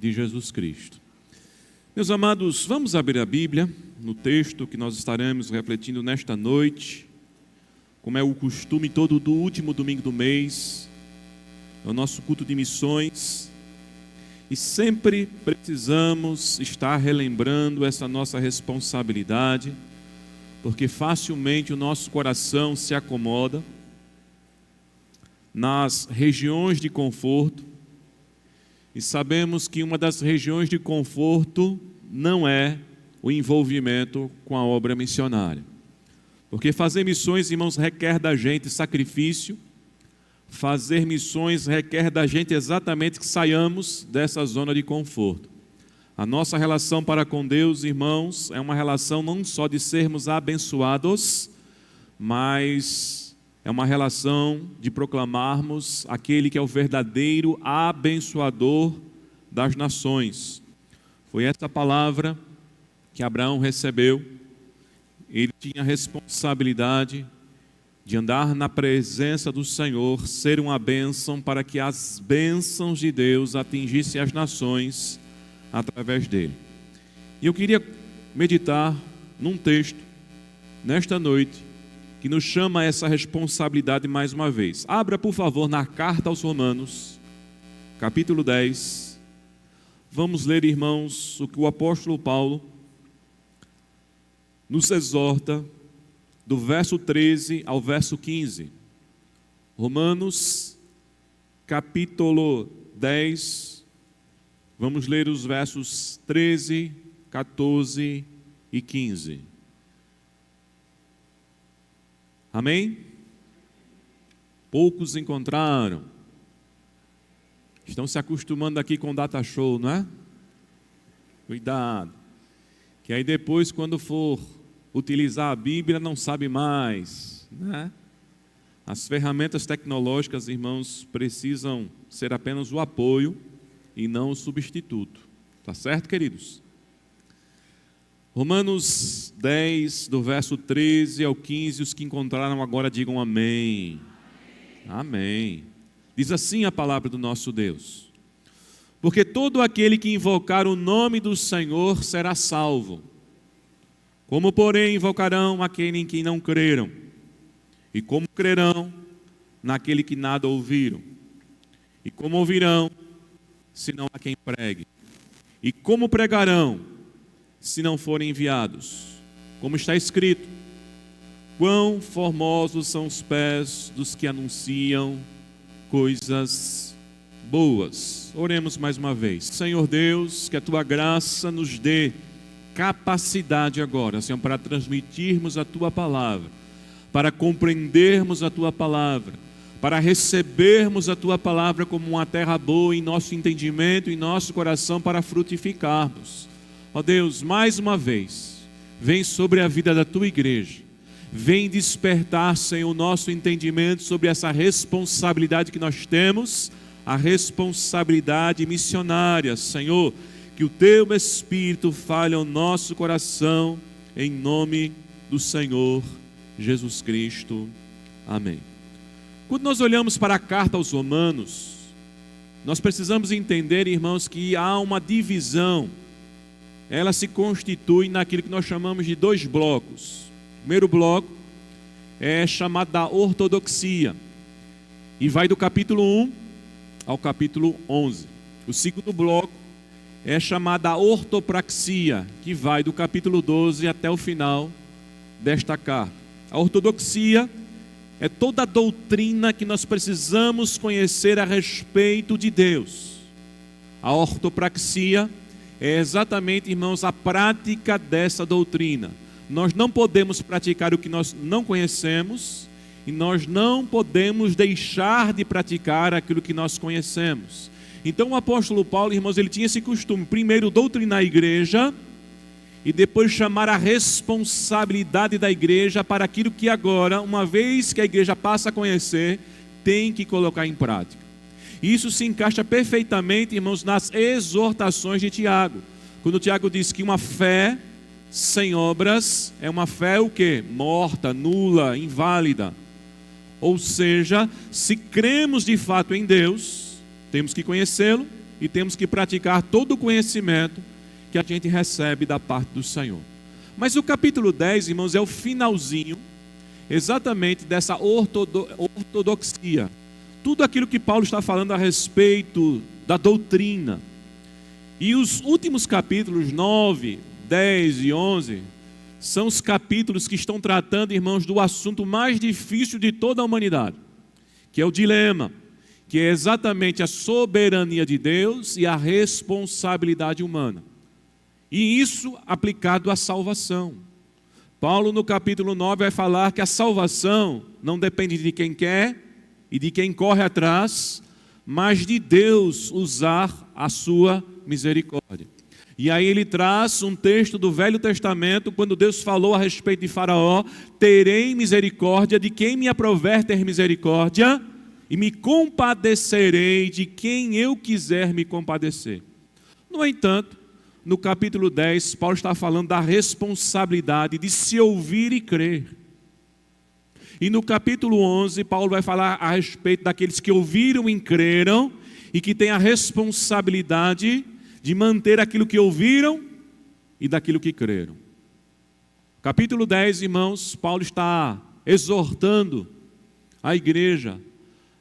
de Jesus Cristo. Meus amados, vamos abrir a Bíblia no texto que nós estaremos refletindo nesta noite, como é o costume todo do último domingo do mês, é o nosso culto de missões, e sempre precisamos estar relembrando essa nossa responsabilidade, porque facilmente o nosso coração se acomoda nas regiões de conforto, e sabemos que uma das regiões de conforto não é o envolvimento com a obra missionária. Porque fazer missões, irmãos, requer da gente sacrifício. Fazer missões requer da gente exatamente que saiamos dessa zona de conforto. A nossa relação para com Deus, irmãos, é uma relação não só de sermos abençoados, mas é uma relação de proclamarmos aquele que é o verdadeiro abençoador das nações. Foi essa palavra que Abraão recebeu. Ele tinha a responsabilidade de andar na presença do Senhor, ser uma bênção para que as bênçãos de Deus atingissem as nações através dele. E eu queria meditar num texto, nesta noite, que nos chama a essa responsabilidade mais uma vez. Abra, por favor, na carta aos Romanos, capítulo 10. Vamos ler, irmãos, o que o apóstolo Paulo nos exorta, do verso 13 ao verso 15. Romanos, capítulo 10, vamos ler os versos 13, 14 e 15. Amém? Poucos encontraram. Estão se acostumando aqui com data show, não é? Cuidado. Que aí depois, quando for utilizar a Bíblia, não sabe mais, né? As ferramentas tecnológicas, irmãos, precisam ser apenas o apoio e não o substituto. Tá certo, queridos? Romanos 10, do verso 13 ao 15, os que encontraram agora digam amém. Amém. Diz assim a palavra do nosso Deus: porque todo aquele que invocar o nome do Senhor será salvo. Como, porém, invocarão aquele em quem não creram? E como crerão naquele que nada ouviram? E como ouvirão, se não há quem pregue? E como pregarão, se não forem enviados? Como está escrito: quão formosos são os pés dos que anunciam coisas boas. Oremos mais uma vez. Senhor Deus, que a Tua graça nos dê capacidade agora, Senhor, para transmitirmos a Tua palavra, para compreendermos a Tua palavra, para recebermos a Tua palavra como uma terra boa em nosso entendimento, em nosso coração, para frutificarmos. Ó Deus, mais uma vez, vem sobre a vida da Tua igreja, vem despertar, Senhor, o nosso entendimento sobre essa responsabilidade que nós temos, a responsabilidade missionária, Senhor. Que o Teu Espírito fale ao nosso coração, em nome do Senhor Jesus Cristo. Amém. Quando nós olhamos para a carta aos Romanos, nós precisamos entender, irmãos, que há uma divisão. Ela se constitui naquilo que nós chamamos de dois blocos. O primeiro bloco é chamado da ortodoxia, e vai do capítulo 1 ao capítulo 11. O segundo bloco é chamada ortopraxia, que vai do capítulo 12 até o final desta carta. A ortodoxia é toda a doutrina que nós precisamos conhecer a respeito de Deus. A ortopraxia é exatamente, irmãos, a prática dessa doutrina. Nós não podemos praticar o que nós não conhecemos, e nós não podemos deixar de praticar aquilo que nós conhecemos. Então o apóstolo Paulo, irmãos, ele tinha esse costume, primeiro doutrinar a igreja, e depois chamar a responsabilidade da igreja para aquilo que agora, uma vez que a igreja passa a conhecer, tem que colocar em prática. E isso se encaixa perfeitamente, irmãos, nas exortações de Tiago. Quando Tiago diz que uma fé sem obras é uma fé o quê? Morta, nula, inválida. Ou seja, se cremos de fato em Deus, temos que conhecê-lo, e temos que praticar todo o conhecimento que a gente recebe da parte do Senhor. Mas o capítulo 10, irmãos, é o finalzinho exatamente dessa ortodoxia. Tudo aquilo que Paulo está falando a respeito da doutrina. E os últimos capítulos, 9, 10 e 11, são os capítulos que estão tratando, irmãos, do assunto mais difícil de toda a humanidade, que é o dilema, que é exatamente a soberania de Deus e a responsabilidade humana. E isso aplicado à salvação. Paulo, no capítulo 9, vai falar que a salvação não depende de quem quer e de quem corre atrás, mas de Deus usar a sua misericórdia. E aí ele traz um texto do Velho Testamento, quando Deus falou a respeito de Faraó: terei misericórdia de quem me aprover ter misericórdia, e me compadecerei de quem eu quiser me compadecer. No entanto, no capítulo 10, Paulo está falando da responsabilidade de se ouvir e crer. E no capítulo 11, Paulo vai falar a respeito daqueles que ouviram e creram, e que têm a responsabilidade de manter aquilo que ouviram e daquilo que creram. Capítulo 10, irmãos, Paulo está exortando a igreja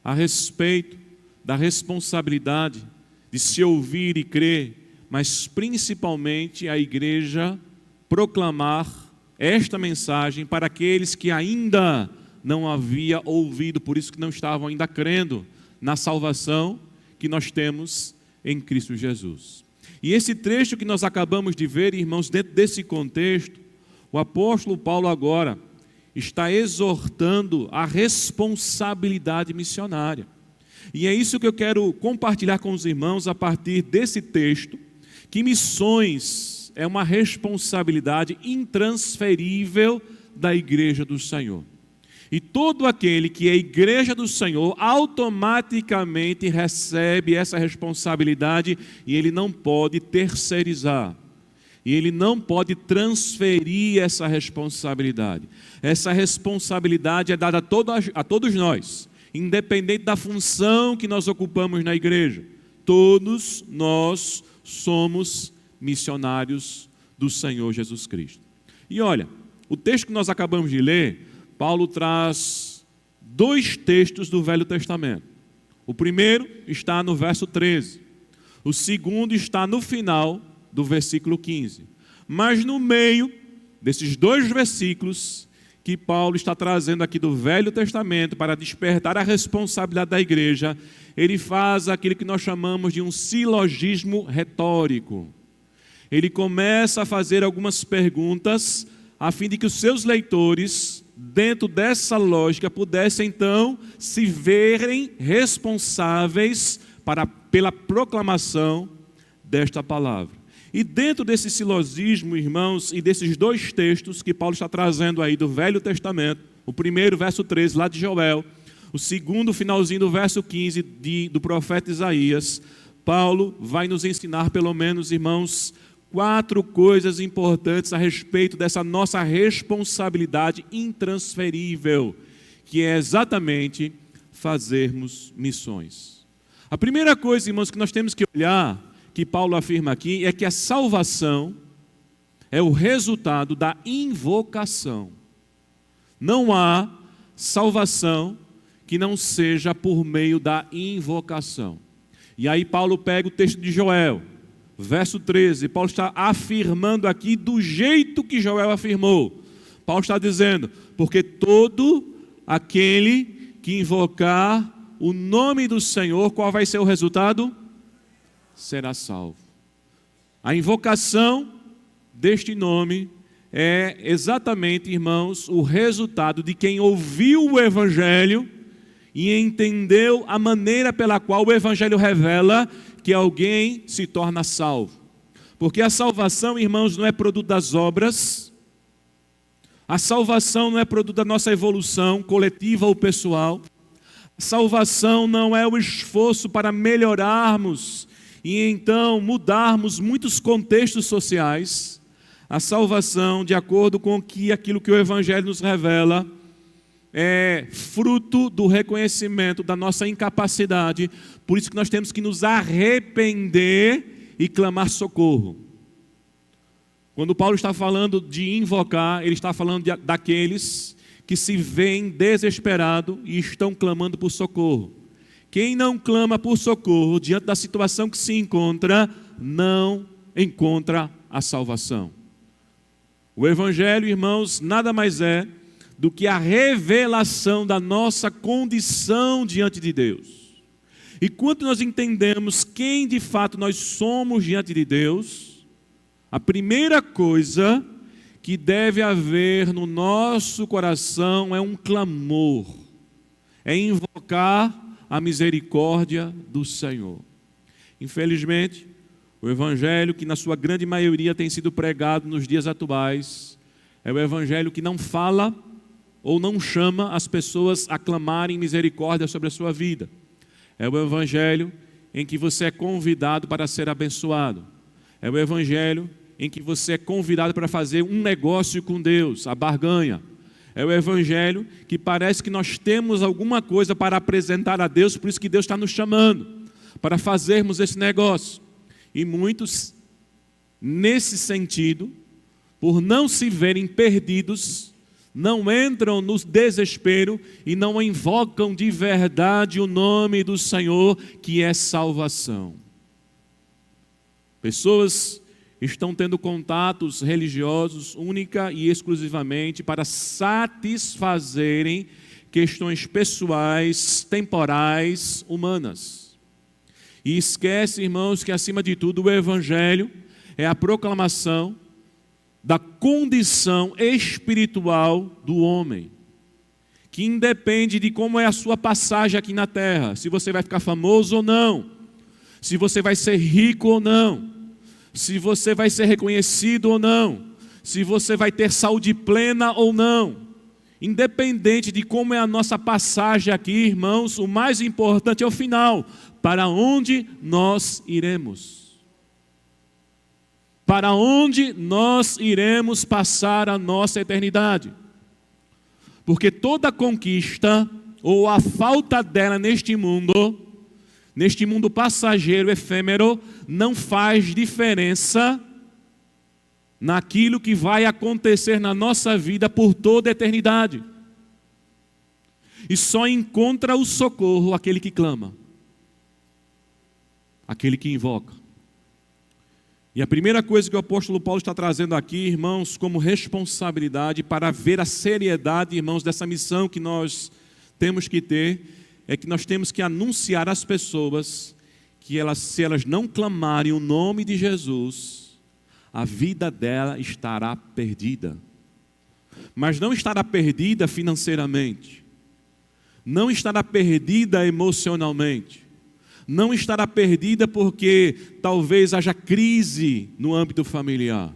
a respeito da responsabilidade de se ouvir e crer, mas principalmente a igreja proclamar esta mensagem para aqueles que ainda não havia ouvido, por isso que não estavam ainda crendo na salvação que nós temos em Cristo Jesus. E esse trecho que nós acabamos de ver, irmãos, dentro desse contexto, o apóstolo Paulo agora está exortando a responsabilidade missionária. E é isso que eu quero compartilhar com os irmãos a partir desse texto, que missões é uma responsabilidade intransferível da igreja do Senhor. E todo aquele que é igreja do Senhor automaticamente recebe essa responsabilidade, e ele não pode terceirizar. E ele não pode transferir essa responsabilidade. Essa responsabilidade é dada a todos nós, independente da função que nós ocupamos na igreja. Todos nós somos missionários do Senhor Jesus Cristo. E olha, o texto que nós acabamos de ler, Paulo traz dois textos do Velho Testamento. O primeiro está no verso 13. O segundo está no final do versículo 15. Mas no meio desses dois versículos que Paulo está trazendo aqui do Velho Testamento para despertar a responsabilidade da igreja, ele faz aquilo que nós chamamos de um silogismo retórico. Ele começa a fazer algumas perguntas a fim de que os seus leitores, dentro dessa lógica, pudessem então se verem responsáveis pela proclamação desta palavra. E dentro desse silogismo, irmãos, e desses dois textos que Paulo está trazendo aí do Velho Testamento, o primeiro, verso 13, lá de Joel, o segundo, finalzinho do verso 15 do profeta Isaías, Paulo vai nos ensinar pelo menos, irmãos, 4 coisas importantes a respeito dessa nossa responsabilidade intransferível, que é exatamente fazermos missões. A primeira coisa, irmãos, que nós temos que olhar, que Paulo afirma aqui, é que a salvação é o resultado da invocação. Não há salvação que não seja por meio da invocação. E aí Paulo pega o texto de Joel, verso 13, Paulo está afirmando aqui do jeito que Joel afirmou. Paulo está dizendo: porque todo aquele que invocar o nome do Senhor, qual vai ser o resultado? Será salvo. A invocação deste nome é exatamente, irmãos, o resultado de quem ouviu o Evangelho e entendeu a maneira pela qual o Evangelho revela que alguém se torna salvo. Porque a salvação, irmãos, não é produto das obras, a salvação não é produto da nossa evolução coletiva ou pessoal, a salvação não é o esforço para melhorarmos e então mudarmos muitos contextos sociais. A salvação, de acordo com aquilo que o Evangelho nos revela, é fruto do reconhecimento da nossa incapacidade. Por isso que nós temos que nos arrepender e clamar socorro. Quando Paulo está falando de invocar, ele está falando daqueles que se veem desesperados e estão clamando por socorro. Quem não clama por socorro diante da situação que se encontra, não encontra a salvação. O Evangelho, irmãos, nada mais é do que a revelação da nossa condição diante de Deus. E quando nós entendemos quem de fato nós somos diante de Deus, a primeira coisa que deve haver no nosso coração é um clamor, é invocar a misericórdia do Senhor. Infelizmente, o Evangelho que na sua grande maioria tem sido pregado nos dias atuais, é o Evangelho que não fala ou não chama as pessoas a clamarem misericórdia sobre a sua vida. É o Evangelho em que você é convidado para ser abençoado. É o Evangelho em que você é convidado para fazer um negócio com Deus, a barganha. É o Evangelho que parece que nós temos alguma coisa para apresentar a Deus, por isso que Deus está nos chamando, para fazermos esse negócio. E muitos, nesse sentido, por não se verem perdidos, não entram no desespero e não invocam de verdade o nome do Senhor, que é salvação. Pessoas estão tendo contatos religiosos única e exclusivamente para satisfazerem questões pessoais, temporais, humanas. E esquece, irmãos, que acima de tudo o Evangelho é a proclamação da condição espiritual do homem, que independe de como é a sua passagem aqui na terra, se você vai ficar famoso ou não, se você vai ser rico ou não, se você vai ser reconhecido ou não, se você vai ter saúde plena ou não, independente de como é a nossa passagem aqui, irmãos, o mais importante é o final, para onde nós iremos. Para onde nós iremos passar a nossa eternidade. Porque toda conquista, ou a falta dela neste mundo passageiro, efêmero, não faz diferença naquilo que vai acontecer na nossa vida por toda a eternidade. E só encontra o socorro aquele que clama, aquele que invoca. E a primeira coisa que o apóstolo Paulo está trazendo aqui, irmãos, como responsabilidade para ver a seriedade, irmãos, dessa missão que nós temos que ter, é que nós temos que anunciar às pessoas que se elas não clamarem o nome de Jesus, a vida dela estará perdida. Mas não estará perdida financeiramente, não estará perdida emocionalmente, não estará perdida porque talvez haja crise no âmbito familiar.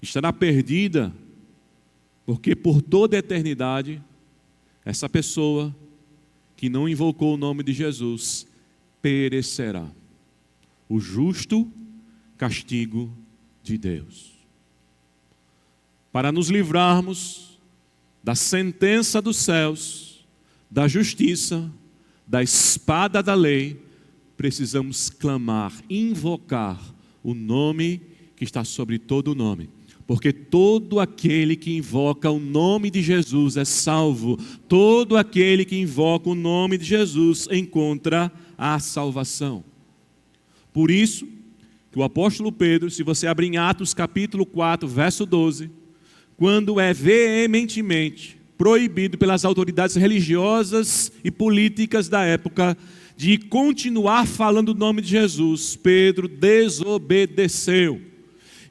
Estará perdida porque por toda a eternidade, essa pessoa que não invocou o nome de Jesus perecerá. O justo castigo de Deus. Para nos livrarmos da sentença dos céus, da justiça, da espada da lei, precisamos clamar, invocar o nome que está sobre todo o nome. Porque todo aquele que invoca o nome de Jesus é salvo. Todo aquele que invoca o nome de Jesus encontra a salvação. Por isso, que o apóstolo Pedro, se você abrir em Atos capítulo 4, verso 12, quando é veementemente proibido pelas autoridades religiosas e políticas da época de continuar falando o nome de Jesus, Pedro desobedeceu.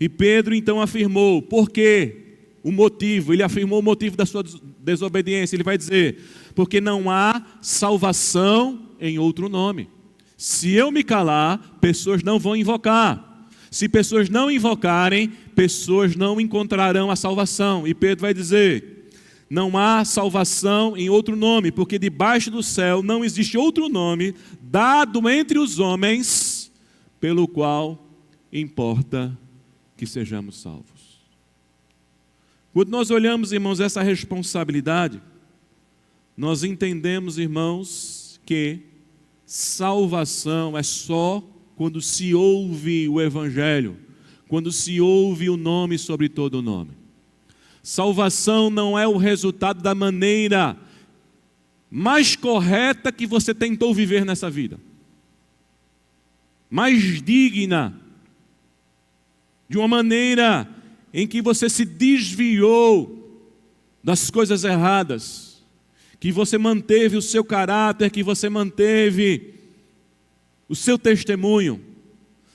E Pedro então afirmou, por quê? O motivo, ele afirmou o motivo da sua desobediência, ele vai dizer, porque não há salvação em outro nome. Se eu me calar, pessoas não vão invocar. Se pessoas não invocarem, pessoas não encontrarão a salvação. E Pedro vai dizer, não há salvação em outro nome, porque debaixo do céu não existe outro nome dado entre os homens, pelo qual importa que sejamos salvos. Quando nós olhamos, irmãos, essa responsabilidade, nós entendemos, irmãos, que salvação é só quando se ouve o Evangelho, quando se ouve o nome sobre todo o nome. Salvação não é o resultado da maneira mais correta que você tentou viver nessa vida, mais digna, de uma maneira em que você se desviou das coisas erradas, que você manteve o seu caráter, que você manteve o seu testemunho.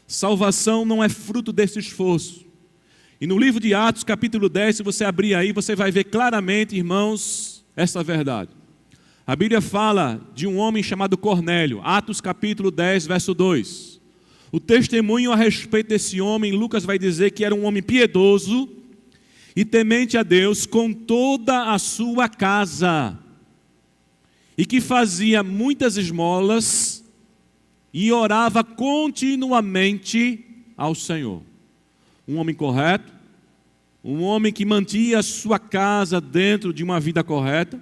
Salvação não é fruto desse esforço. E no livro de Atos, capítulo 10, se você abrir aí, você vai ver claramente, irmãos, essa verdade. A Bíblia fala de um homem chamado Cornélio, Atos capítulo 10, verso 2. O testemunho a respeito desse homem, Lucas vai dizer que era um homem piedoso e temente a Deus com toda a sua casa, e que fazia muitas esmolas e orava continuamente ao Senhor. Um homem correto, um homem que mantinha a sua casa dentro de uma vida correta,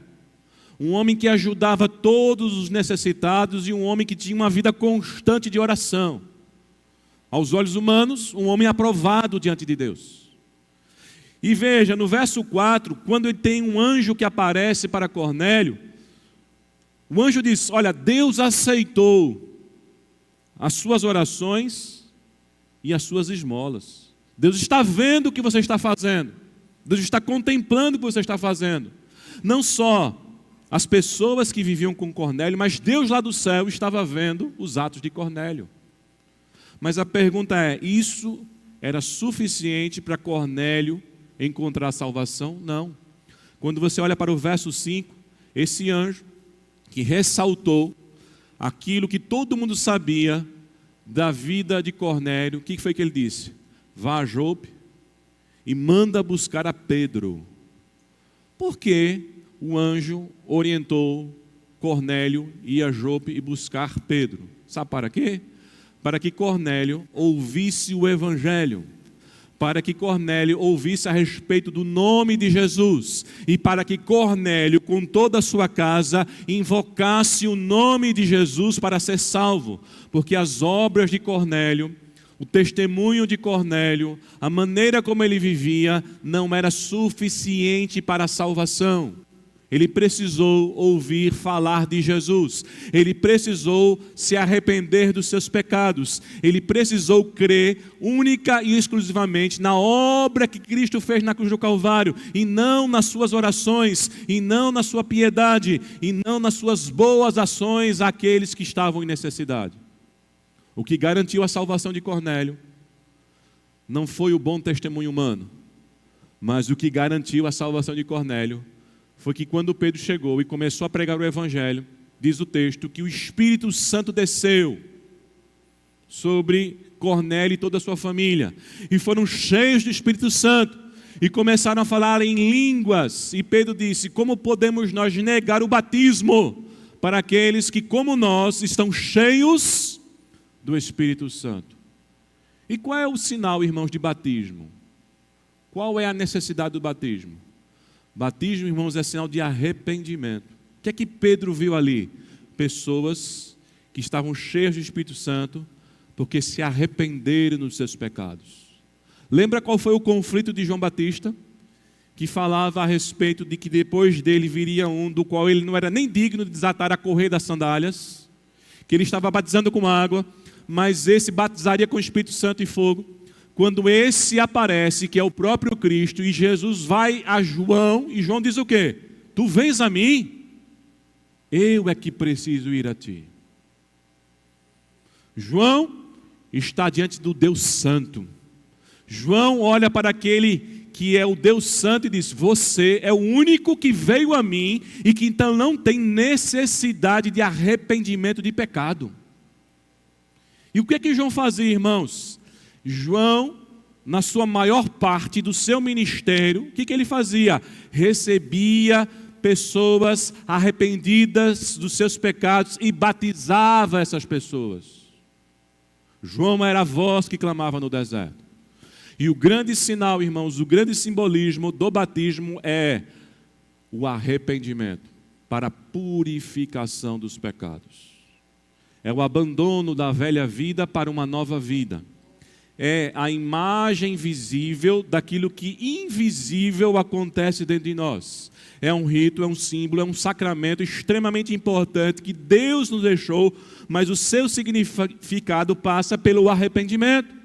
um homem que ajudava todos os necessitados e um homem que tinha uma vida constante de oração. Aos olhos humanos, um homem aprovado diante de Deus. E veja, no verso 4, quando ele tem um anjo que aparece para Cornélio, o anjo diz: olha, Deus aceitou as suas orações e as suas esmolas. Deus está vendo o que você está fazendo. Deus está contemplando o que você está fazendo. Não só as pessoas que viviam com Cornélio, mas Deus lá do céu estava vendo os atos de Cornélio. Mas a pergunta é, isso era suficiente para Cornélio encontrar a salvação? Não. Quando você olha para o verso 5, esse anjo que ressaltou aquilo que todo mundo sabia da vida de Cornélio, o que foi que ele disse? Vá a Jope e manda buscar a Pedro. Por que o anjo orientou Cornélio ir a Jope e buscar Pedro? Sabe para quê? Para que Cornélio ouvisse o Evangelho, para que Cornélio ouvisse a respeito do nome de Jesus, e para que Cornélio, com toda a sua casa, invocasse o nome de Jesus para ser salvo, porque as obras de Cornélio, o testemunho de Cornélio, a maneira como ele vivia, não era suficiente para a salvação. Ele precisou ouvir falar de Jesus, ele precisou se arrepender dos seus pecados, ele precisou crer única e exclusivamente na obra que Cristo fez na cruz do Calvário, e não nas suas orações, e não na sua piedade, e não nas suas boas ações àqueles que estavam em necessidade. O que garantiu a salvação de Cornélio não foi o bom testemunho humano, mas o que garantiu a salvação de Cornélio foi que quando Pedro chegou e começou a pregar o Evangelho, diz o texto que o Espírito Santo desceu sobre Cornélio e toda a sua família, e foram cheios do Espírito Santo, e começaram a falar em línguas, e Pedro disse: como podemos nós negar o batismo para aqueles que, como nós, estão cheios do Espírito Santo? E qual é o sinal, irmãos, de batismo? Qual é a necessidade do batismo? Batismo, irmãos, é sinal de arrependimento. O que é que Pedro viu ali? Pessoas que estavam cheias do Espírito Santo porque se arrependeram dos seus pecados. Lembra qual foi o conflito de João Batista? Que falava a respeito de que depois dele viria um do qual ele não era nem digno de desatar a correia das sandálias, que ele estava batizando com água, mas esse batizaria com o Espírito Santo e fogo. Quando esse aparece, que é o próprio Cristo, e Jesus vai a João, e João diz o quê? Tu vens a mim? Eu é que preciso ir a ti. João está diante do Deus Santo. João olha para aquele que é o Deus Santo e diz: você é o único que veio a mim e que então não tem necessidade de arrependimento de pecado. E o que é que João fazia, irmãos? João, na sua maior parte do seu ministério, o que ele fazia? Recebia pessoas arrependidas dos seus pecados e batizava essas pessoas. João era a voz que clamava no deserto. E o grande sinal, irmãos, o grande simbolismo do batismo é o arrependimento para a purificação dos pecados. É o abandono da velha vida para uma nova vida. É a imagem visível daquilo que invisível acontece dentro de nós. É um rito, é um símbolo, é um sacramento extremamente importante que Deus nos deixou, mas o seu significado passa pelo arrependimento.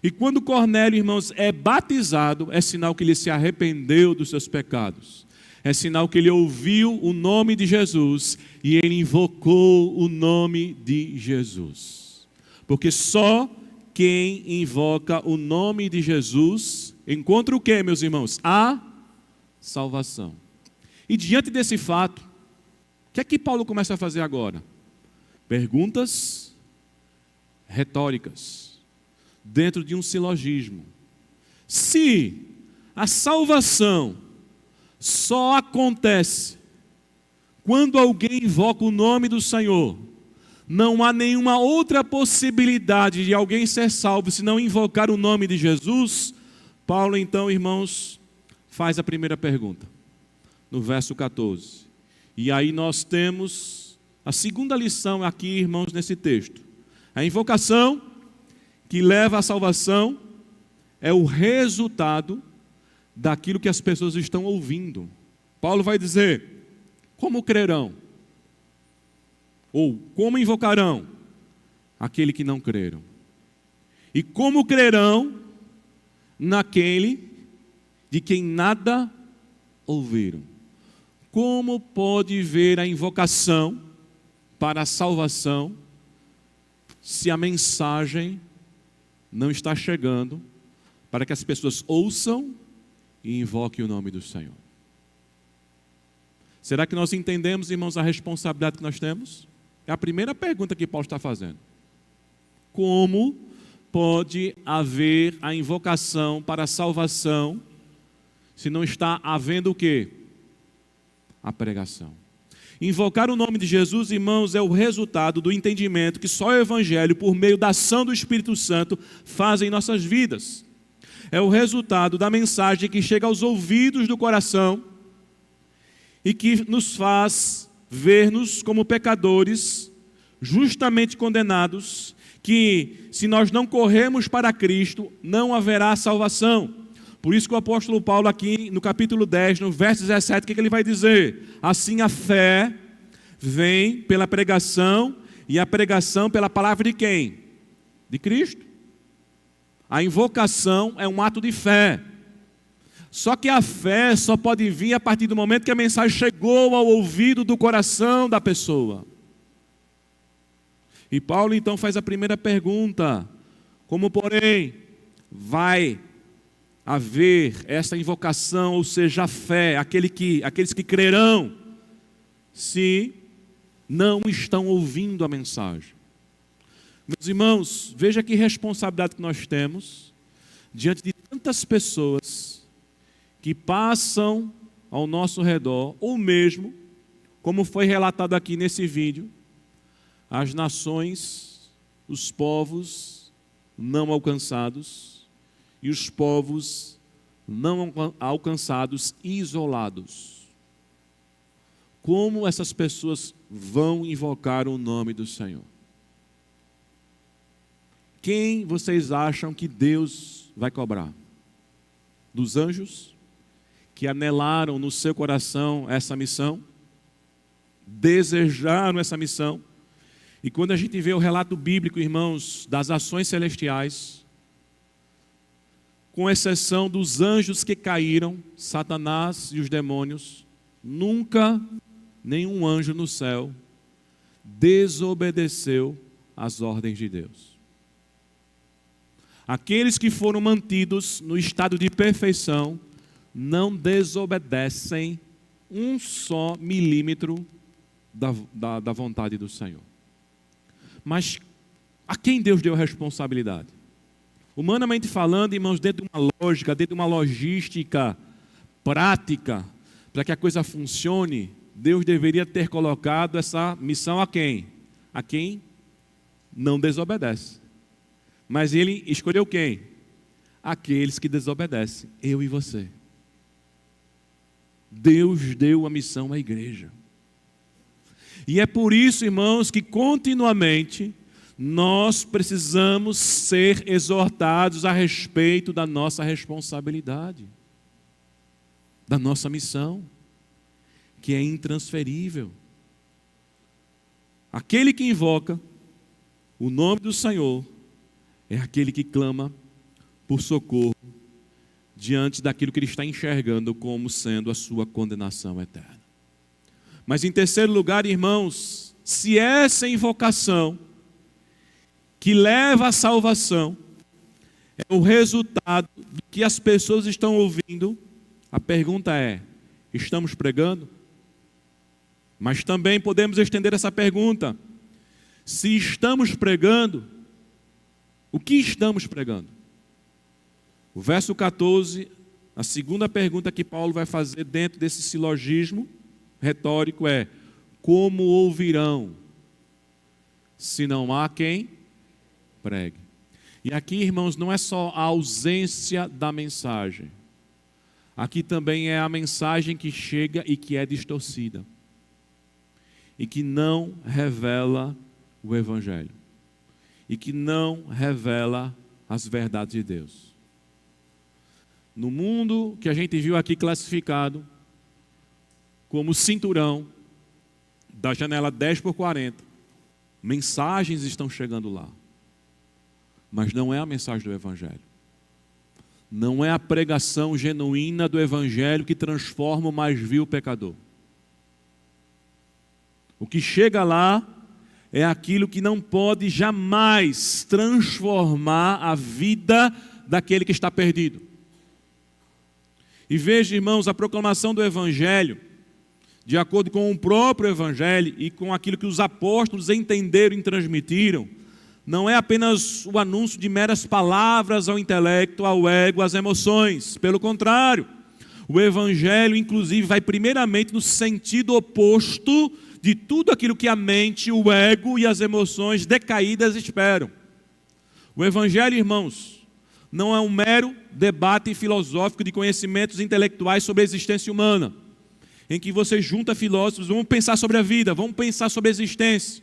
E quando Cornélio, irmãos, é batizado, é sinal que ele se arrependeu dos seus pecados. É sinal que ele ouviu o nome de Jesus e ele invocou o nome de Jesus. Porque só quem invoca o nome de Jesus encontra o quê, meus irmãos? A salvação. E diante desse fato, o que é que Paulo começa a fazer agora? Perguntas retóricas, dentro de um silogismo. Se a salvação só acontece quando alguém invoca o nome do Senhor, não há nenhuma outra possibilidade de alguém ser salvo se não invocar o nome de Jesus, Paulo então, irmãos, faz a primeira pergunta, no verso 14. E aí nós temos a segunda lição aqui, irmãos, nesse texto. A invocação que leva à salvação é o resultado daquilo que as pessoas estão ouvindo. Paulo vai dizer, como crerão? Ou como invocarão aquele que não creram? E como crerão naquele de quem nada ouviram? Como pode ver a invocação para a salvação se a mensagem não está chegando para que as pessoas ouçam e invoquem o nome do Senhor? Será que nós entendemos, irmãos, a responsabilidade que nós temos? É a primeira pergunta que Paulo está fazendo. Como pode haver a invocação para a salvação se não está havendo o quê? A pregação. Invocar o nome de Jesus, irmãos, é o resultado do entendimento que só o Evangelho, por meio da ação do Espírito Santo, faz em nossas vidas. É o resultado da mensagem que chega aos ouvidos do coração e que nos faz ver-nos como pecadores, justamente condenados, que se nós não corrermos para Cristo, não haverá salvação. Por isso que o apóstolo Paulo aqui no capítulo 10, no verso 17, o que ele vai dizer? Assim a fé vem pela pregação, e a pregação pela palavra de quem? De Cristo. A invocação é um ato de fé. Só que a fé só pode vir a partir do momento que a mensagem chegou ao ouvido do coração da pessoa. E Paulo então faz a primeira pergunta: como porém vai haver essa invocação, ou seja, a fé, aqueles que crerão, se não estão ouvindo a mensagem? Meus irmãos, veja que responsabilidade que nós temos diante de tantas pessoas que passam ao nosso redor, ou mesmo, como foi relatado aqui nesse vídeo, as nações, os povos não alcançados e os povos não alcançados isolados. Como essas pessoas vão invocar o nome do Senhor? Quem vocês acham que Deus vai cobrar? Dos anjos que anelaram no seu coração essa missão? Desejaram essa missão? E quando a gente vê o relato bíblico, irmãos, das ações celestiais, com exceção dos anjos que caíram, Satanás e os demônios, nunca nenhum anjo no céu desobedeceu às ordens de Deus. Aqueles que foram mantidos no estado de perfeição não desobedecem um só milímetro da vontade do Senhor. Mas a quem Deus deu a responsabilidade? Humanamente falando, irmãos, dentro de uma lógica, dentro de uma logística prática, para que a coisa funcione, Deus deveria ter colocado essa missão a quem? A quem não desobedece. Mas ele escolheu quem? aqueles que desobedecem, eu e você. Deus deu a missão à igreja. E é por isso, irmãos, que continuamente nós precisamos ser exortados a respeito da nossa responsabilidade, da nossa missão, que é intransferível. Aquele que invoca o nome do Senhor é aquele que clama por socorro diante daquilo que ele está enxergando como sendo a sua condenação eterna. Mas em terceiro lugar, irmãos, se essa invocação que leva à salvação é o resultado do que as pessoas estão ouvindo, a pergunta é: estamos pregando? Mas também podemos estender essa pergunta: se estamos pregando, o que estamos pregando? O verso 14, a segunda pergunta que Paulo vai fazer dentro desse silogismo retórico é: como ouvirão se não há quem pregue? E aqui, irmãos, não é só a ausência da mensagem. Aqui também é a mensagem que chega e que é distorcida. E que não revela o Evangelho. E que não revela as verdades de Deus. No mundo que a gente viu aqui classificado como cinturão da janela 10x40, mensagens estão chegando lá. Mas não é a mensagem do Evangelho. Não é a pregação genuína do Evangelho que transforma o mais vil pecador. O que chega lá é aquilo que não pode jamais transformar a vida daquele que está perdido. E veja, irmãos, a proclamação do Evangelho, de acordo com o próprio Evangelho e com aquilo que os apóstolos entenderam e transmitiram, não é apenas o anúncio de meras palavras ao intelecto, ao ego, às emoções. Pelo contrário, o Evangelho, inclusive, vai primeiramente no sentido oposto de tudo aquilo que a mente, o ego e as emoções decaídas esperam. O Evangelho, irmãos, não é um mero debate filosófico de conhecimentos intelectuais sobre a existência humana, em que você junta filósofos, vamos pensar sobre a vida, vamos pensar sobre a existência.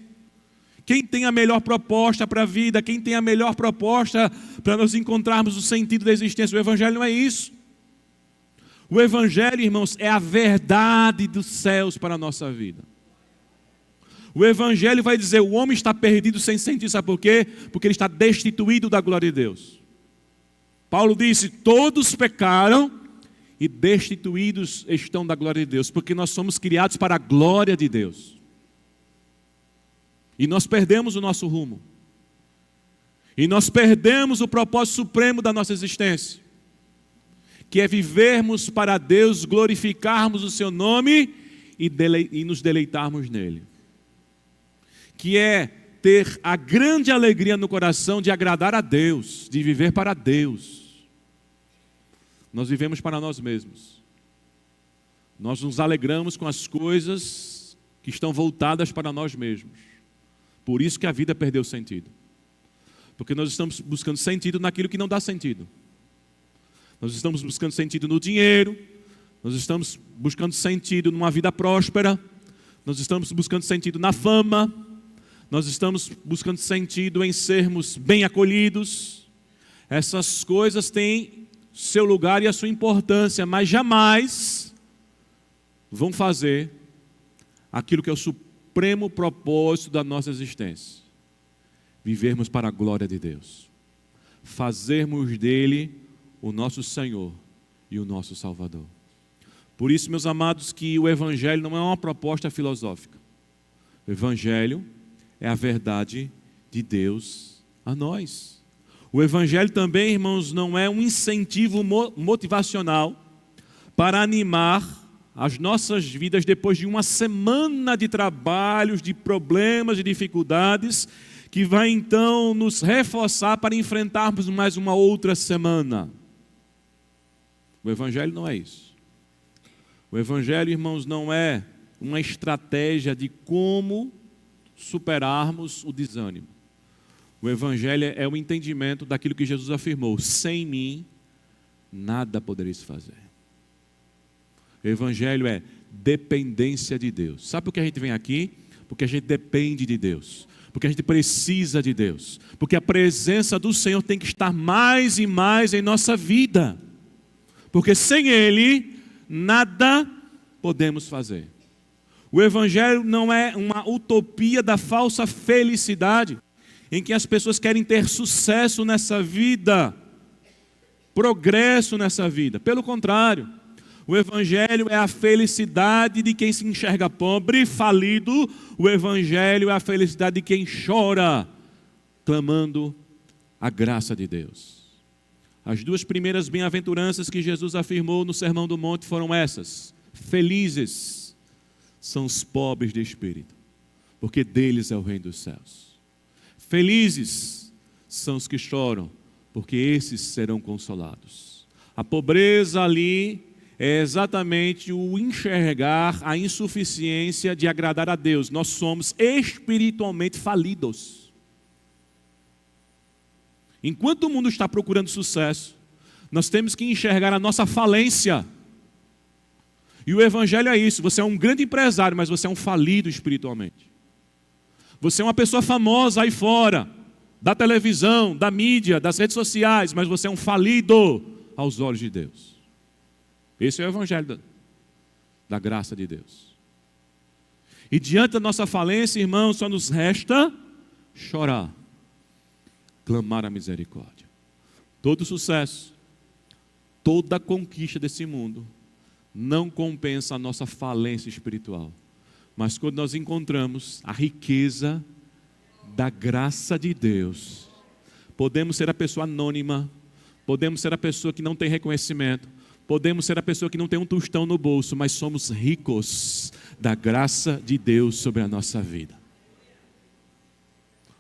Quem tem a melhor proposta para a vida, quem tem a melhor proposta para nós encontrarmos o sentido da existência? O Evangelho não é isso. O Evangelho, irmãos, é a verdade dos céus para a nossa vida. O Evangelho vai dizer: o homem está perdido sem sentido, sabe por quê? Porque ele está destituído da glória de Deus. Paulo disse: todos pecaram e destituídos estão da glória de Deus, porque nós somos criados para a glória de Deus. E nós perdemos o nosso rumo. E nós perdemos o propósito supremo da nossa existência, que é vivermos para Deus, glorificarmos o seu nome e nos deleitarmos nele. Que é ter a grande alegria no coração de agradar a Deus, de viver para Deus. Nós vivemos para nós mesmos. Nós nos alegramos com as coisas que estão voltadas para nós mesmos. Por isso que a vida perdeu sentido. Porque nós estamos buscando sentido naquilo que não dá sentido. Nós estamos buscando sentido no dinheiro. Nós estamos buscando sentido numa vida próspera. Nós estamos buscando sentido na fama. Nós estamos buscando sentido em sermos bem acolhidos. Essas coisas têm seu lugar e a sua importância, mas jamais vão fazer aquilo que é o supremo propósito da nossa existência: vivermos para a glória de Deus, fazermos dele o nosso Senhor e o nosso Salvador. Por isso, meus amados, que o Evangelho não é uma proposta filosófica. O Evangelho é a verdade de Deus a nós. O Evangelho também, irmãos, não é um incentivo motivacional para animar as nossas vidas depois de uma semana de trabalhos, de problemas, de dificuldades, que vai então nos reforçar para enfrentarmos mais uma outra semana. O Evangelho não é isso. O Evangelho, irmãos, não é uma estratégia de como superarmos o desânimo. O Evangelho é o entendimento daquilo que Jesus afirmou: sem mim nada podereis fazer. O Evangelho é dependência de Deus. Sabe por que a gente vem aqui? Porque a gente depende de Deus. Porque a gente precisa de Deus. Porque a presença do Senhor tem que estar mais e mais em nossa vida. Porque sem Ele, nada podemos fazer. O Evangelho não é uma utopia da falsa felicidade, em que as pessoas querem ter sucesso nessa vida, progresso nessa vida. Pelo contrário, o Evangelho é a felicidade de quem se enxerga pobre, falido. O Evangelho é a felicidade de quem chora, clamando a graça de Deus. As duas primeiras bem-aventuranças que Jesus afirmou no Sermão do Monte foram essas: felizes são os pobres de espírito, porque deles é o reino dos céus. Felizes são os que choram, porque esses serão consolados. A pobreza ali é exatamente o enxergar a insuficiência de agradar a Deus. Nós somos espiritualmente falidos. Enquanto o mundo está procurando sucesso, nós temos que enxergar a nossa falência. E o Evangelho é isso: você é um grande empresário, mas você é um falido espiritualmente. Você é uma pessoa famosa aí fora, da televisão, da mídia, das redes sociais, mas você é um falido aos olhos de Deus. Esse é o Evangelho da graça de Deus. E diante da nossa falência, irmãos, só nos resta chorar, clamar a misericórdia. Todo sucesso, toda conquista desse mundo não compensa a nossa falência espiritual. Mas quando nós encontramos a riqueza da graça de Deus, podemos ser a pessoa anônima, podemos ser a pessoa que não tem reconhecimento, podemos ser a pessoa que não tem um tostão no bolso, mas somos ricos da graça de Deus sobre a nossa vida.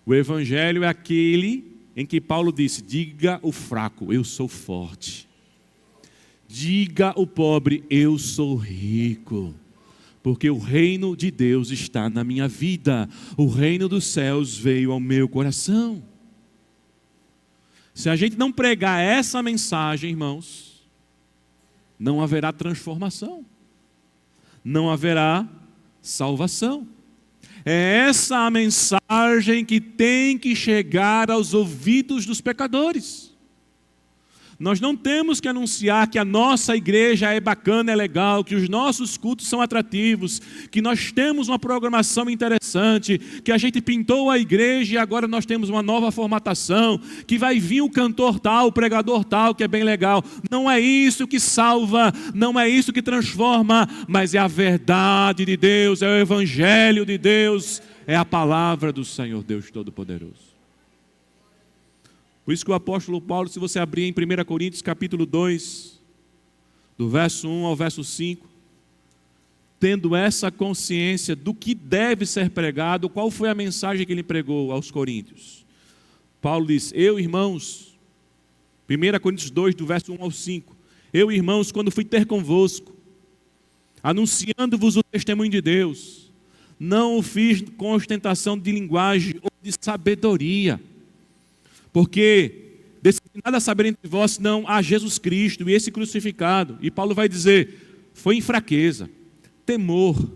O Evangelho é aquele em que Paulo disse: diga o fraco, eu sou forte. Diga o pobre, eu sou rico. Porque o reino de Deus está na minha vida. O reino dos céus veio ao meu coração. Se a gente não pregar essa mensagem, irmãos, não haverá transformação. Não haverá salvação. É essa a mensagem que tem que chegar aos ouvidos dos pecadores. Nós não temos que anunciar que a nossa igreja é bacana, é legal, que os nossos cultos são atrativos, que nós temos uma programação interessante, que a gente pintou a igreja e agora nós temos uma nova formatação, que vai vir o cantor tal, o pregador tal, que é bem legal. Não é isso que salva, não é isso que transforma, mas é a verdade de Deus, é o Evangelho de Deus, é a palavra do Senhor Deus Todo-Poderoso. Por isso que o apóstolo Paulo, se você abrir em 1 Coríntios capítulo 2, do verso 1 ao verso 5, tendo essa consciência do que deve ser pregado, qual foi a mensagem que ele pregou aos coríntios? Paulo diz: eu, irmãos, 1 Coríntios 2, do verso 1 ao 5, eu, irmãos, quando fui ter convosco, anunciando-vos o testemunho de Deus, não o fiz com ostentação de linguagem ou de sabedoria, porque decidi nada saber entre vós, senão a Jesus Cristo e esse crucificado. E Paulo vai dizer: foi em fraqueza, temor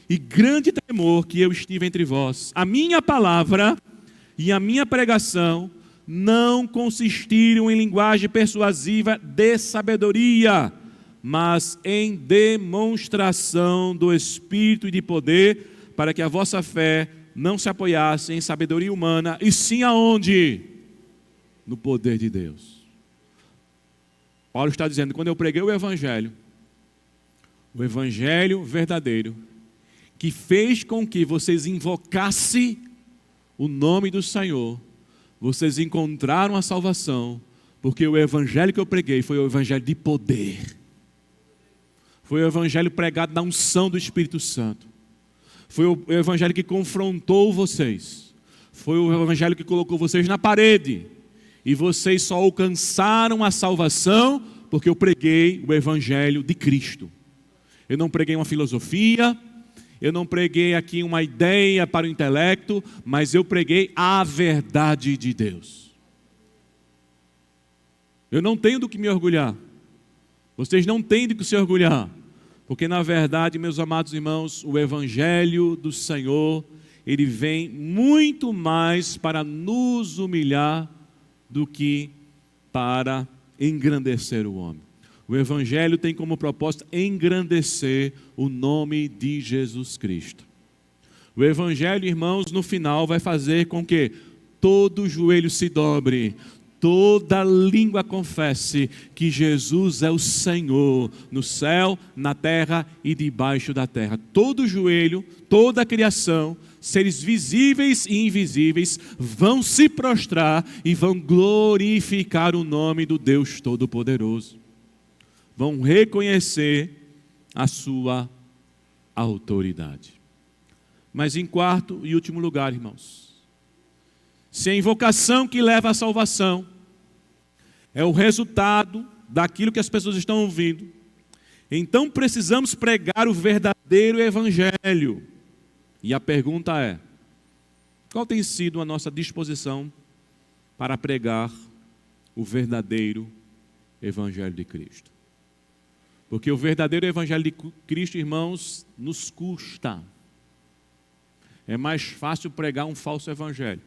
e grande temor que eu estive entre vós. A minha palavra e a minha pregação não consistiram em linguagem persuasiva de sabedoria, mas em demonstração do Espírito e de poder, para que a vossa fé não se apoiasse em sabedoria humana, e sim aonde? No poder de Deus. Paulo está dizendo: quando eu preguei o Evangelho verdadeiro, que fez com que vocês invocassem o nome do Senhor, vocês encontraram a salvação, porque o Evangelho que eu preguei foi o Evangelho de poder, foi o Evangelho pregado na unção do Espírito Santo, foi o Evangelho que confrontou vocês, foi o Evangelho que colocou vocês na parede, e vocês só alcançaram a salvação porque eu preguei o Evangelho de Cristo. Eu não preguei uma filosofia, eu não preguei aqui uma ideia para o intelecto, mas eu preguei a verdade de Deus. Eu não tenho do que me orgulhar, Vocês não têm de que se orgulhar, porque na verdade, meus amados irmãos, o Evangelho do Senhor, ele vem muito mais para nos humilhar do que para engrandecer o homem. O Evangelho tem como propósito engrandecer o nome de Jesus Cristo. O Evangelho, irmãos, no final vai fazer com que todo joelho se dobre, toda língua confesse que Jesus é o Senhor no céu, na terra e debaixo da terra. Todo joelho, toda a criação, seres visíveis e invisíveis, vão se prostrar e vão glorificar o nome do Deus Todo-Poderoso. Vão reconhecer a sua autoridade. Mas em quarto e último lugar, irmãos, se a invocação que leva à salvação é o resultado daquilo que as pessoas estão ouvindo, então precisamos pregar o verdadeiro Evangelho. E a pergunta é: qual tem sido a nossa disposição para pregar o verdadeiro Evangelho de Cristo? Porque o verdadeiro Evangelho de Cristo, irmãos, nos custa. É mais fácil pregar um falso evangelho.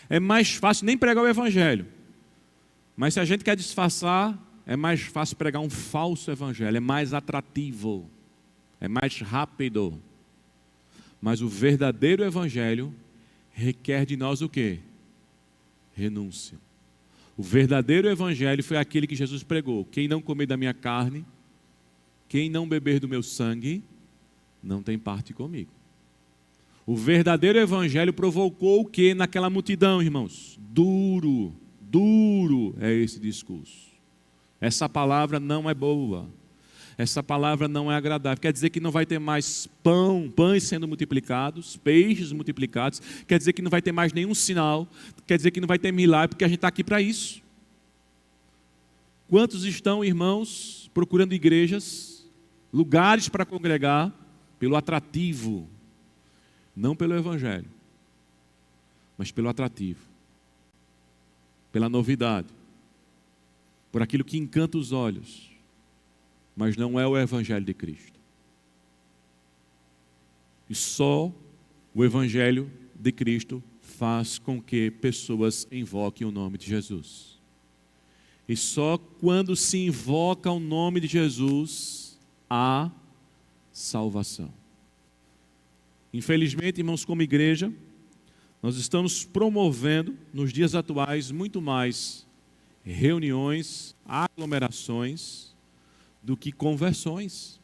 É mais fácil nem pregar o evangelho. Mas se a gente quer disfarçar, é mais fácil pregar um falso evangelho. É mais atrativo. É mais rápido. Mas o verdadeiro evangelho requer de nós o quê? Renúncia. O verdadeiro evangelho foi aquele que Jesus pregou. Quem não comer da minha carne, quem não beber do meu sangue, não tem parte comigo. O verdadeiro evangelho provocou o que naquela multidão, irmãos? Duro é esse discurso. Essa palavra não é boa. Essa palavra não é agradável. Quer dizer que não vai ter mais pães sendo multiplicados, peixes multiplicados. Quer dizer que não vai ter mais nenhum sinal. Quer dizer que não vai ter milagre, porque a gente está aqui para isso. Quantos estão, irmãos, procurando igrejas, lugares para congregar, pelo atrativo? Não pelo evangelho, mas pelo atrativo, pela novidade, por aquilo que encanta os olhos, mas não é o evangelho de Cristo. E só o evangelho de Cristo faz com que pessoas invoquem o nome de Jesus. E só quando se invoca o nome de Jesus, há salvação. Infelizmente, irmãos, como igreja, nós estamos promovendo, nos dias atuais, muito mais reuniões, aglomerações, do que conversões.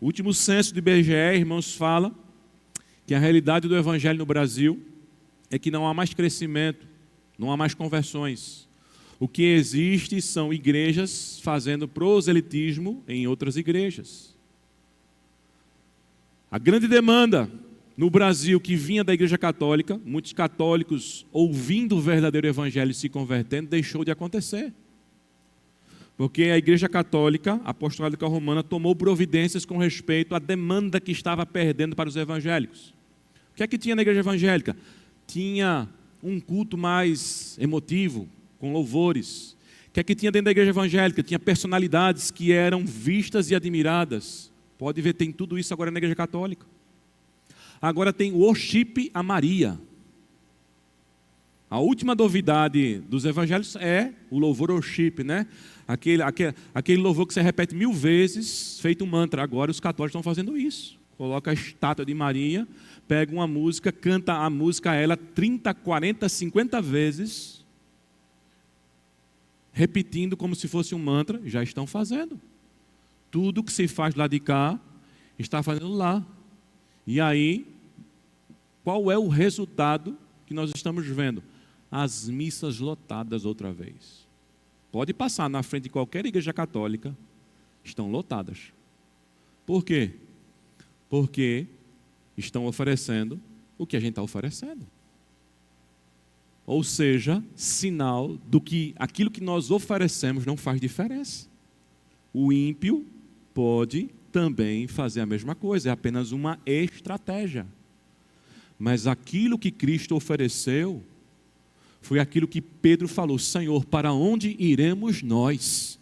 O último censo do IBGE, irmãos, fala que a realidade do evangelho no Brasil é que não há mais crescimento, não há mais conversões. O que existe são igrejas fazendo proselitismo em outras igrejas. A grande demanda no Brasil que vinha da Igreja Católica, muitos católicos ouvindo o verdadeiro Evangelho e se convertendo, deixou de acontecer. Porque a Igreja Católica, Apostólica Romana, tomou providências com respeito à demanda que estava perdendo para os evangélicos. O que é que tinha na Igreja Evangélica? Tinha um culto mais emotivo, com louvores. O que é que tinha dentro da Igreja Evangélica? Tinha personalidades que eram vistas e admiradas. Pode ver, tem tudo isso agora na Igreja Católica. Agora tem worship a Maria. A última novidade dos evangelhos é o louvor worship, né? Aquele louvor que você repete 1000 vezes, feito um mantra. Agora os católicos estão fazendo isso. Coloca a estátua de Maria, pega uma música, canta a música a ela 30, 40, 50 vezes, repetindo como se fosse um mantra. Já estão fazendo. Tudo que se faz lá de cá, está fazendo lá. E aí, qual é o resultado que nós estamos vendo? As missas lotadas outra vez. Pode passar na frente de qualquer igreja católica, estão lotadas. Por quê? Porque estão oferecendo o que a gente está oferecendo. Ou seja, sinal do que aquilo que nós oferecemos não faz diferença. O ímpio pode também fazer a mesma coisa, é apenas uma estratégia. Mas aquilo que Cristo ofereceu foi aquilo que Pedro falou: Senhor, para onde iremos nós?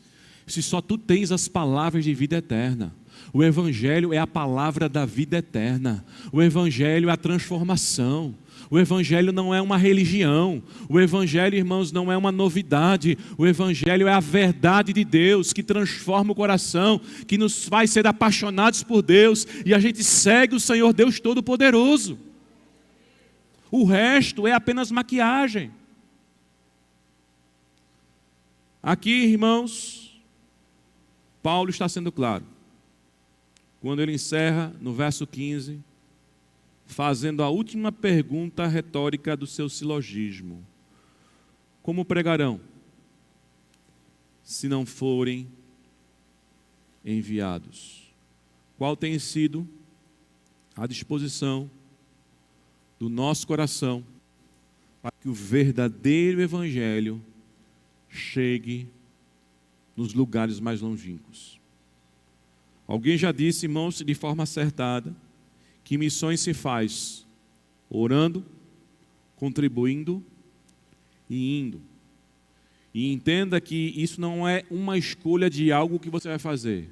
se só tu tens as palavras de vida eterna? O Evangelho é a palavra da vida eterna. O Evangelho é a transformação. O Evangelho não é uma religião. O Evangelho, irmãos, não é uma novidade. O Evangelho é a verdade de Deus que transforma o coração, que nos faz ser apaixonados por Deus, e a gente segue o Senhor Deus Todo-Poderoso. O resto é apenas maquiagem. Aqui, irmãos, Paulo está sendo claro, quando ele encerra no verso 15, fazendo a última pergunta retórica do seu silogismo: como pregarão, se não forem enviados? Qual tem sido a disposição do nosso coração para que o verdadeiro Evangelho chegue nos lugares mais longínquos? Alguém já disse, irmãos, de forma acertada, que missões se faz orando, contribuindo e indo. E entenda que isso não é uma escolha de algo que você vai fazer.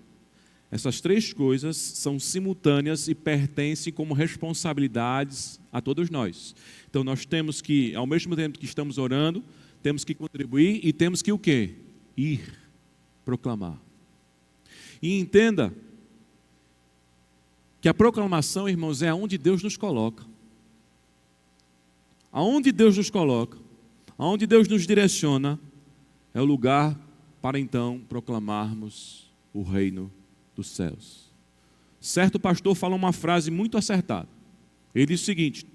Essas três coisas são simultâneas e pertencem como responsabilidades a todos nós. Então nós temos que, ao mesmo tempo que estamos orando, temos que contribuir e temos que o quê? Ir, proclamar. E entenda que a proclamação, irmãos, é aonde Deus nos coloca. Aonde Deus nos coloca, aonde Deus nos direciona, é o lugar para então proclamarmos o reino dos céus. Certo pastor fala uma frase muito acertada. Ele diz o seguinte: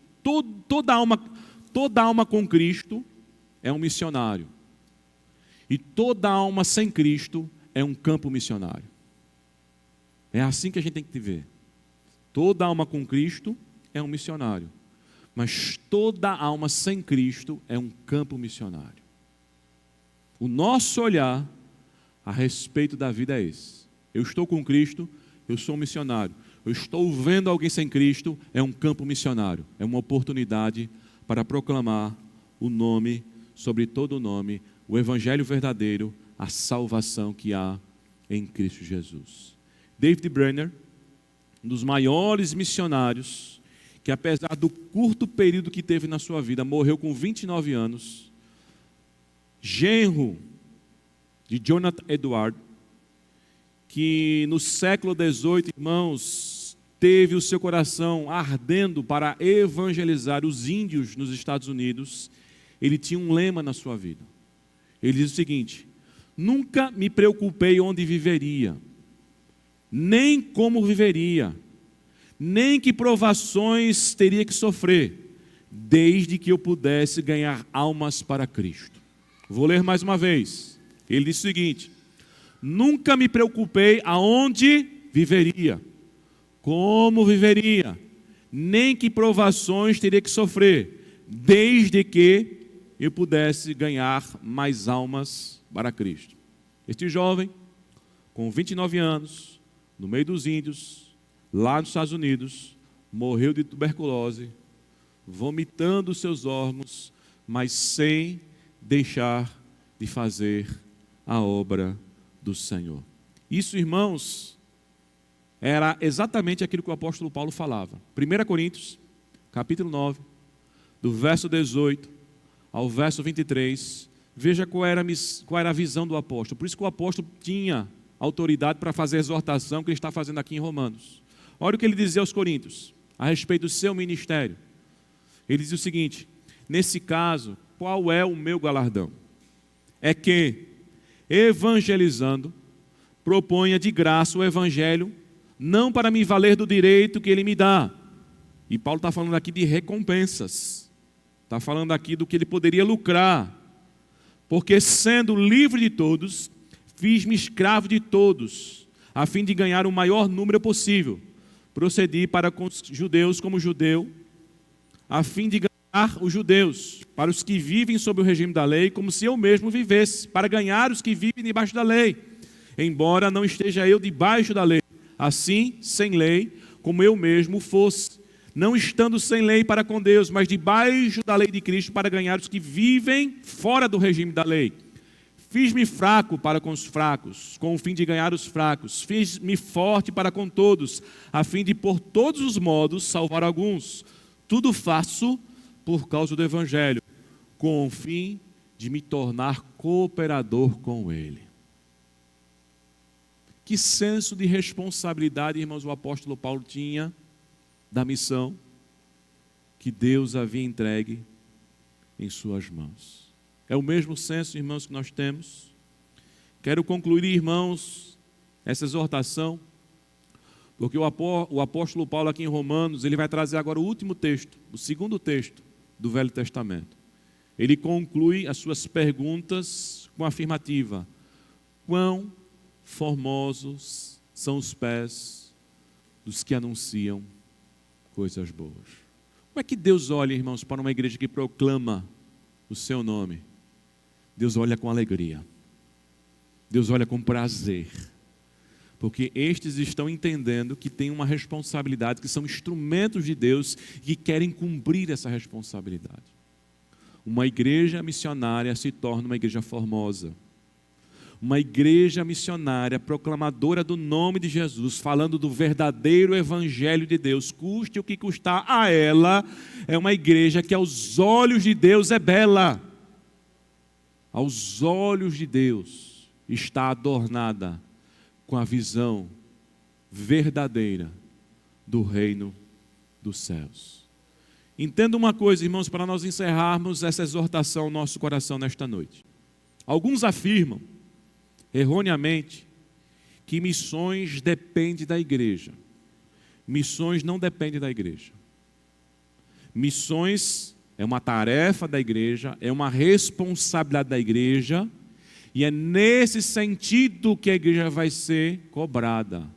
toda alma com Cristo é um missionário. E toda alma sem Cristo é um campo missionário. É assim que a gente tem que ver. Toda alma com Cristo é um missionário. Mas toda alma sem Cristo é um campo missionário. O nosso olhar a respeito da vida é esse. Eu estou com Cristo, eu sou um missionário. Eu estou vendo alguém sem Cristo, é um campo missionário. É uma oportunidade para proclamar o nome, sobre todo o nome, o Evangelho verdadeiro, a salvação que há em Cristo Jesus. David Brenner, um dos maiores missionários, que apesar do curto período que teve na sua vida, morreu com 29 anos, genro de Jonathan Edwards, que no século XVIII, irmãos, teve o seu coração ardendo para evangelizar os índios nos Estados Unidos. Ele tinha um lema na sua vida. Ele diz o seguinte: nunca me preocupei onde viveria, nem como viveria, nem que provações teria que sofrer, desde que eu pudesse ganhar almas para Cristo. Vou ler mais uma vez. Ele diz o seguinte: nunca me preocupei aonde viveria, como viveria, nem que provações teria que sofrer, desde que eu pudesse ganhar mais almas para Cristo. Este jovem, com 29 anos, no meio dos índios, lá nos Estados Unidos, morreu de tuberculose, vomitando os seus órgãos, mas sem deixar de fazer a obra do Senhor. Isso, irmãos, era exatamente aquilo que o apóstolo Paulo falava. 1 Coríntios, capítulo 9, do verso 18 ao verso 23, veja qual era a visão do apóstolo. Por isso que o apóstolo tinha autoridade para fazer a exortação que ele está fazendo aqui em Romanos. Olha o que ele dizia aos Coríntios, a respeito do seu ministério. Ele dizia o seguinte: nesse caso, qual é o meu galardão? É que, evangelizando, proponha de graça o evangelho, não para me valer do direito que ele me dá. E Paulo está falando aqui de recompensas. Está falando aqui do que ele poderia lucrar. Porque sendo livre de todos, fiz-me escravo de todos, a fim de ganhar o maior número possível. Procedi para com os judeus como judeu, a fim de ganhar os judeus, para os que vivem sob o regime da lei, como se eu mesmo vivesse, para ganhar os que vivem debaixo da lei, embora não esteja eu debaixo da lei, assim, sem lei, como eu mesmo fosse, não estando sem lei para com Deus, mas debaixo da lei de Cristo, para ganhar os que vivem fora do regime da lei. Fiz-me fraco para com os fracos, com o fim de ganhar os fracos. Fiz-me forte para com todos, a fim de, por todos os modos, salvar alguns. Tudo faço por causa do Evangelho, com o fim de me tornar cooperador com ele. Que senso de responsabilidade, irmãos, o apóstolo Paulo tinha da missão que Deus havia entregue em suas mãos. É o mesmo senso, irmãos, que nós temos. Quero concluir, irmãos, essa exortação, porque o apóstolo Paulo aqui em Romanos, ele vai trazer agora o último texto, o segundo texto do Velho Testamento. Ele conclui as suas perguntas com a afirmativa: quão formosos são os pés dos que anunciam coisas boas. Como é que Deus olha, irmãos, para uma igreja que proclama o seu nome? Deus olha com alegria. Deus olha com prazer. Porque estes estão entendendo que têm uma responsabilidade, que são instrumentos de Deus e que querem cumprir essa responsabilidade. Uma igreja missionária se torna uma igreja formosa. Uma igreja missionária, proclamadora do nome de Jesus, falando do verdadeiro evangelho de Deus, custe o que custar a ela, é uma igreja que aos olhos de Deus é bela. Aos olhos de Deus está adornada com a visão verdadeira do reino dos céus. Entenda uma coisa, irmãos, para nós encerrarmos essa exortação ao nosso coração nesta noite. Alguns afirmam, erroneamente, que missões dependem da igreja. Missões não dependem da igreja. Missões é uma tarefa da igreja, é uma responsabilidade da igreja, e é nesse sentido que a igreja vai ser cobrada,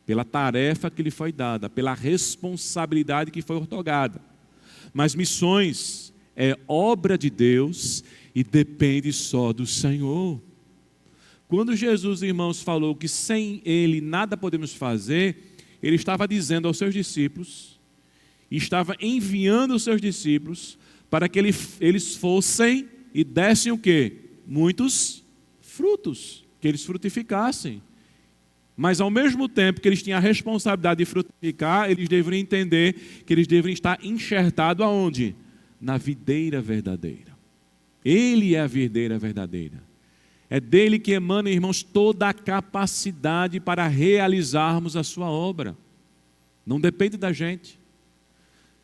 pela tarefa que lhe foi dada, pela responsabilidade que foi otorgada. Mas missões é obra de Deus e depende só do Senhor. Quando Jesus, irmãos, falou que sem Ele nada podemos fazer, Ele estava dizendo aos seus discípulos, e estava enviando os seus discípulos para que eles fossem e dessem o quê? Muitos frutos, que eles frutificassem. Mas ao mesmo tempo que eles tinham a responsabilidade de frutificar, eles deveriam entender que eles deveriam estar enxertados aonde? Na videira verdadeira. Ele é a videira verdadeira. É dele que emana, irmãos, toda a capacidade para realizarmos a sua obra. Não depende da gente.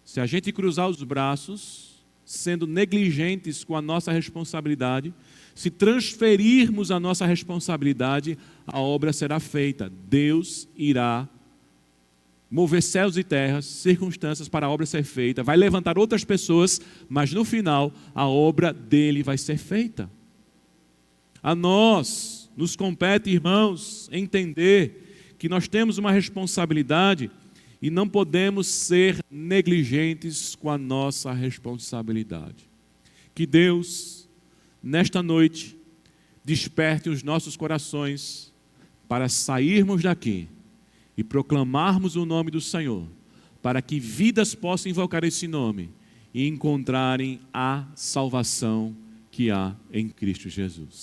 Se a gente cruzar os braços, sendo negligentes com a nossa responsabilidade, se transferirmos a nossa responsabilidade, a obra será feita. Deus irá mover céus e terras, circunstâncias para a obra ser feita, vai levantar outras pessoas, mas no final a obra dele vai ser feita. A nós nos compete, irmãos, entender que nós temos uma responsabilidade e não podemos ser negligentes com a nossa responsabilidade. Que Deus, nesta noite, desperte os nossos corações para sairmos daqui e proclamarmos o nome do Senhor, para que vidas possam invocar esse nome e encontrarem a salvação que há em Cristo Jesus.